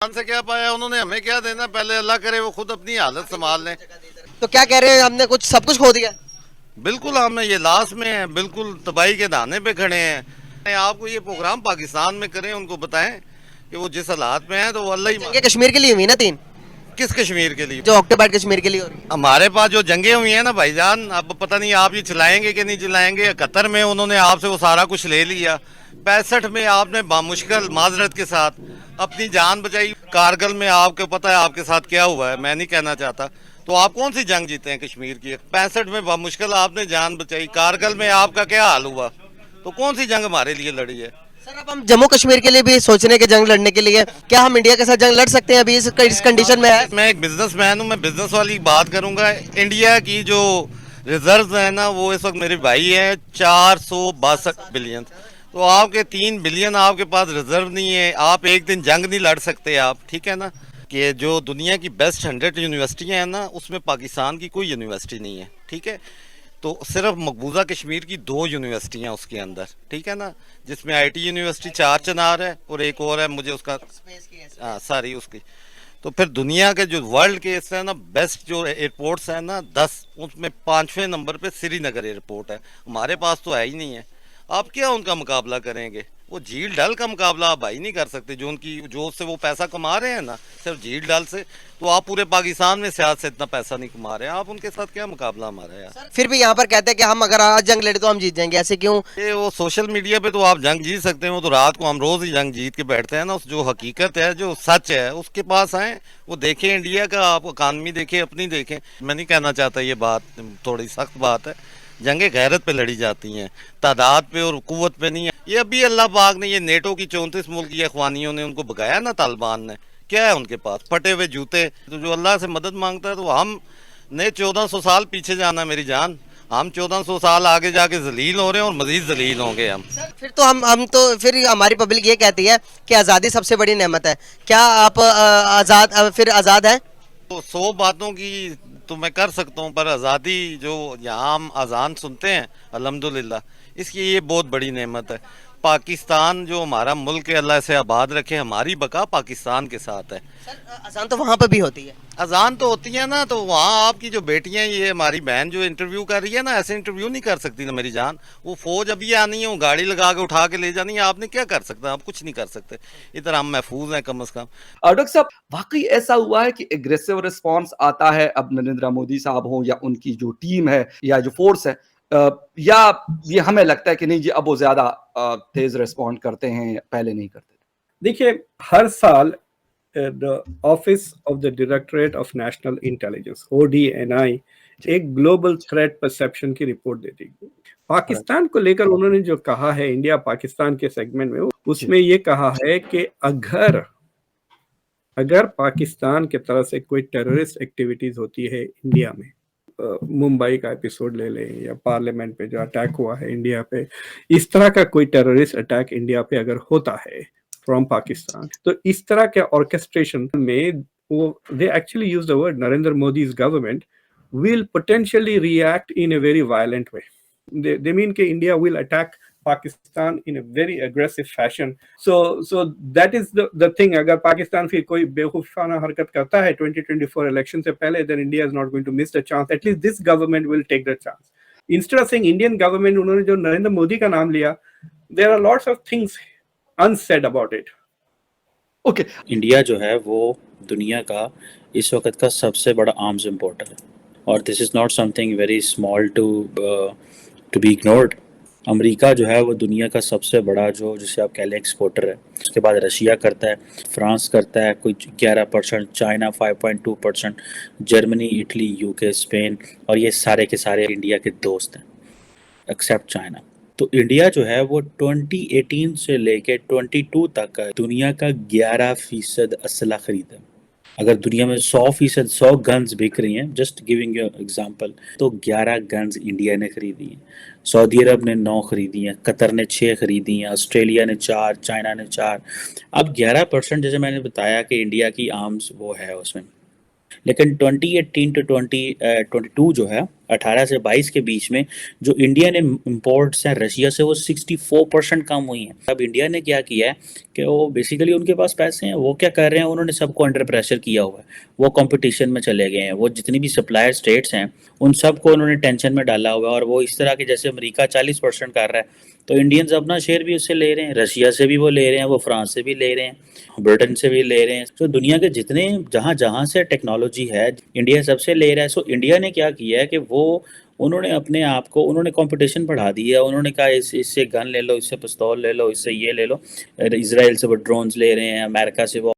पाकिस्तान से क्या पाया, उन्होंने हमें क्या देना। पहले अल्लाह करे वो खुद अपनी हालत संभाल लें। तो क्या कह रहे हैं, हमने कुछ सब कुछ खो दिया? बिल्कुल हम ये लाश में हैं, बिल्कुल तबाही के दाने पे खड़े हैं। आपको ये प्रोग्राम पाकिस्तान में करें, उनको बताएं कि वो जिस हालात में है तो वो अल्लाह ही जंगे कश्मीर के लिए हुई ना 3, किस कश्मीर के लिए। जो ऑक्टोबर कश्मीर के लिए हो रही है। हमारे पास जो जंगे हुई हैं ना भाईजान, अब पता नहीं आप ये चलाएंगे कि नहीं चलाएंगे। 71 में उन्होंने आपसे वो सारा कुछ ले लिया, 65 में आपने बामुश्किल माजरत के साथ अपनी जान बचाई। कारगिल में आपको पता है आपके साथ क्या हुआ है, मैं नहीं कहना चाहता। तो आप कौन सी जंग जीते हैं कश्मीर की? 65 में बामुश्किल आपने जान बचाई, कारगिल में आपका क्या हाल हुआ? तो कौन सी जंग हमारे लिए लड़ी है? सर अब हम जम्मू कश्मीर के लिए भी सोचने के जंग लड़ने के लिए, क्या हम इंडिया के साथ जंग लड़ सकते हैं अभी इस कंडीशन में है? मैं एक बिजनेसमैन हूँ, मैं बिजनेस वाली बात करूंगा। इंडिया की जो रिजर्व है ना, वो इस वक्त मेरे भाई है 462 बिलियन। तो आपके 3 बिलियन आपके पास रिजर्व नहीं है, आप एक दिन जंग नहीं लड़ सकते आप, ठीक है ना। कि जो दुनिया की बेस्ट 100 यूनिवर्सिटियाँ हैं ना, उसमें पाकिस्तान की कोई यूनिवर्सिटी नहीं है, ठीक है। तो सिर्फ मकबूजा कश्मीर की 2 यूनिवर्सिटियाँ उसके अंदर, ठीक है ना, जिसमें आईटी यूनिवर्सिटी 4 चनार है और एक और है, मुझे उसका हाँ सारी उसकी। तो फिर दुनिया के जो वर्ल्ड के इससे ना बेस्ट जो एयरपोर्ट्स हैं ना 10, उसमें 5वें नंबर पे श्रीनगर एयरपोर्ट है। हमारे पास तो है ही नहीं है। आप क्या उनका मुकाबला करेंगे? वो झील डल का मुकाबला आप भाई नहीं कर सकते। जो उनकी जो उससे वो पैसा कमा रहे हैं ना सिर्फ झील डल से, तो आप पूरे पाकिस्तान में सियासत से इतना पैसा नहीं कमा रहे हैं। आप उनके साथ क्या मुकाबला हमारा है यार? फिर भी यहाँ पर कहते हैं कि हम अगर आज जंग लड़े तो हम जीत जाएंगे, ऐसे क्यों? ये वो सोशल मीडिया पे तो आप जंग जीत सकते हैं, वो तो रात को हम रोज ही जंग जीत के बैठते हैं ना। उस जो हकीकत है, जो सच है, उसके पास आए, वो देखें इंडिया का, आप इकानमी देखें, अपनी देखें। मैं नहीं कहना चाहता, ये बात थोड़ी सख्त बात है। जंगे गैरत पे लड़ी जाती हैं, तादाद पे और कुव्वत पे नहीं है। ये अभी अल्लाह पाक ने ये नेटो की 34 मुल्क की अखवानियों ने उनको भगाया ना, तालिबान ने। क्या है उनके पास? फटे हुए जूते। तो जो अल्लाह से मदद मांगता है, तो हम ने 1400 साल पीछे जाना मेरी जान। हम 1400 साल आगे जाके जलील हो रहे हैं और मजीद जलील होंगे हम। फिर तो हम तो फिर हमारी पब्लिक ये कहती है कि आज़ादी सबसे बड़ी नेमत है। क्या आप फिर आज़ाद है? तो 100 बातों की तो मैं कर सकता हूँ, पर आज़ादी जो यहाँ हम अजान सुनते हैं अल्हम्दुलिल्लाह, इसकी ये बहुत बड़ी नेमत है। पाकिस्तान जो हमारा मुल्क है, अल्लाह से आबाद रखे, हमारी बका पाकिस्तान के साथ है। सर अजान तो वहाँ पर भी होती है। अजान तो होती है ना, तो वहाँ आपकी जो बेटियां, ये हमारी बहन जो इंटरव्यू कर रही है ना, ऐसे इंटरव्यू नहीं कर सकती ना मेरी जान। वो फौज अभी आनी है, वो गाड़ी लगा के उठा के ले जानी है, आपने क्या कर सकते? आप कुछ नहीं कर सकते। इधर हम महफूज हैं कम से कम। डॉक्टर साहब, वाकई ऐसा हुआ है कि एग्रेसिव रिस्पांस आता है, अब नरेंद्र मोदी साहब हो या उनकी जो टीम है या जो फोर्स है, या ये हमें लगता है कि नहीं जी अब वो ज्यादा तेज रिस्पॉन्ड करते हैं, पहले नहीं करते? देखिए, हर साल the office of the directorate of national intelligence ODNI एक ग्लोबल थ्रेट परसेप्शन की रिपोर्ट देती है। पाकिस्तान को लेकर उन्होंने जो कहा है, इंडिया पाकिस्तान के सेगमेंट में, उसमें ये कहा है कि अगर पाकिस्तान की तरफ से कोई टेररिस्ट एक्टिविटीज होती है इंडिया में, मुंबई का एपिसोड ले लें या पार्लियामेंट पे जो अटैक हुआ है इंडिया पे, इस तरह का कोई टेररिस्ट अटैक इंडिया पे अगर होता है फ्रॉम पाकिस्तान, तो इस तरह के ऑर्केस्ट्रेशन में वो they actually use the word Narendra Modi's government will potentially react in a very violent way. They mean that India will attack Pakistan in a very aggressive fashion. So that is the thing. अगर पाकिस्तान फिर कोई बेवकूफाना हरकत करता है 2024 election से पहले, then India is not going to miss the chance. At least this government will take the chance. Instead of saying Indian government, उन्होंने जो नरेंद्र मोदी का नाम लिया, there are lots of things unsaid about it. Okay, India जो है वो दुनिया का इस वक्त का सबसे बड़ा आर्म्स इम्पोर्टर है, और this is not something very small to be ignored. America जो है वो दुनिया का सबसे बड़ा जो जिसे आप कह लें एक्सपोर्टर है। उसके बाद रशिया करता है, फ्रांस करता है कुछ 11%, China 5.2%, Germany, Italy, UK, Spain, और ये सारे के सारे इंडिया के दोस्त हैं एक्सेप्ट चाइना। तो इंडिया जो है वो 2018 से लेके 22 तक दुनिया का 11% असला खरीदा। अगर दुनिया में 100% 100 गन्स बिक रही हैं, जस्ट गिविंग यू एग्जांपल, तो 11 गन्स इंडिया ने खरीदी हैं। सऊदी अरब ने 9 खरीदी हैं, कतर ने 6 खरीदी हैं, ऑस्ट्रेलिया ने 4, चाइना ने 4। अब 11% जैसे मैंने बताया कि इंडिया की आर्म्स वो है उसमें, लेकिन 2018 टू 2022 जो है 18 से 22 के बीच में जो इंडियन इम्पोर्ट्स हैं रशिया से वो 64% कम हुई हैं। अब इंडिया ने क्या किया है कि वो बेसिकली उनके पास पैसे हैं, वो क्या कर रहे हैं, उन्होंने सबको अंडर प्रेशर किया हुआ है, वो कंपटीशन में चले गए हैं, वो जितनी भी सप्लायर स्टेट्स हैं उन सबको उन्होंने टेंशन में डाला हुआ है। और वो इस तरह के जैसे अमेरिका 40% कर रहा है तो इंडियंस अपना शेयर भी उससे ले रहे हैं, रशिया से भी वो ले रहे हैं, वो फ्रांस से भी ले रहे हैं, ब्रिटेन से भी ले रहे हैं। तो दुनिया के जितने जहाँ जहाँ से टेक्नोलॉजी है इंडिया सबसे ले रहा है। सो इंडिया ने क्या किया है कि वो उन्होंने अपने आप को उन्होंने कंपटीशन बढ़ा दी है। उन्होंने कहा इससे गन ले लो, इससे पिस्तौल ले लो, इससे ये ले लो। इसराइल से वो ड्रोन्स ले रहे हैं, अमेरिका से वो